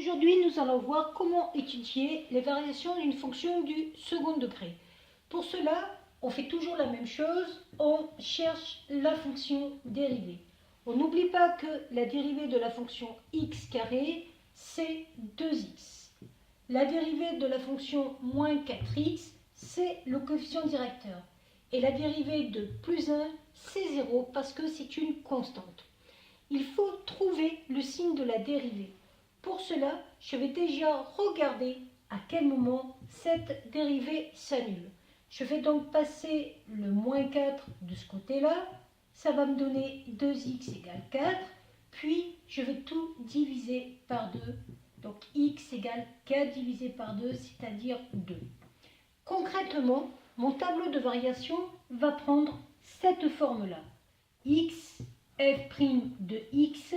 Aujourd'hui, nous allons voir comment étudier les variations d'une fonction du second degré. Pour cela, on fait toujours la même chose, on cherche la fonction dérivée. On n'oublie pas que la dérivée de la fonction x carré, c'est 2x. La dérivée de la fonction moins 4x, c'est le coefficient directeur. Et la dérivée de plus 1, c'est 0 parce que c'est une constante. Il faut trouver le signe de la dérivée. Pour cela, je vais déjà regarder à quel moment cette dérivée s'annule. Je vais donc passer le moins 4 de ce côté-là. Ça va me donner 2x égale 4. Puis, je vais tout diviser par 2. Donc, x égale 4 divisé par 2, c'est-à-dire 2. Concrètement, mon tableau de variation va prendre cette forme-là. X, f' de x,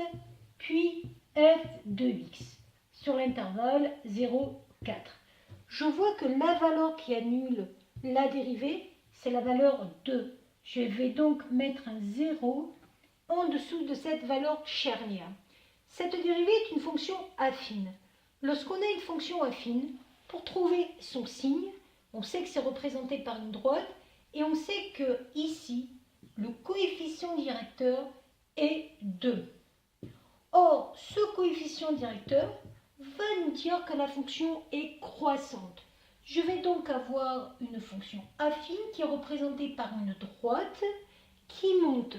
puis f de x, sur l'intervalle 0, 4. Je vois que la valeur qui annule la dérivée, c'est la valeur 2. Je vais donc mettre un 0 en dessous de cette valeur charnière. Cette dérivée est une fonction affine. Lorsqu'on a une fonction affine, pour trouver son signe, on sait que c'est représenté par une droite et on sait que ici, le coefficient directeur est 2. Or, ce coefficient directeur va nous dire que la fonction est croissante. Je vais donc avoir une fonction affine qui est représentée par une droite qui monte.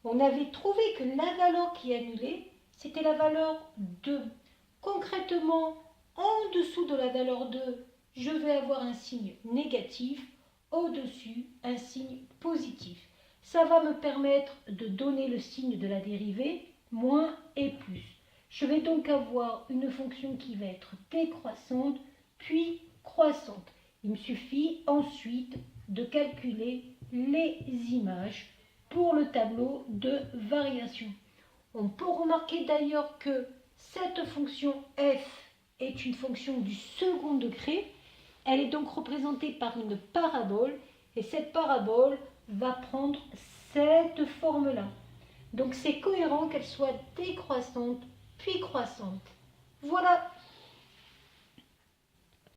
On avait trouvé que la valeur qui est annulée, c'était la valeur 2. Concrètement, en dessous de la valeur 2, je vais avoir un signe négatif, au-dessus, un signe positif. Ça va me permettre de donner le signe de la dérivée, moins et plus. Je vais donc avoir une fonction qui va être décroissante, puis croissante. Il me suffit ensuite de calculer les images pour le tableau de variation. On peut remarquer d'ailleurs que cette fonction f est une fonction du second degré. Elle est donc représentée par une parabole et cette parabole va prendre cette forme-là. Donc c'est cohérent qu'elle soit décroissante puis croissante. Voilà.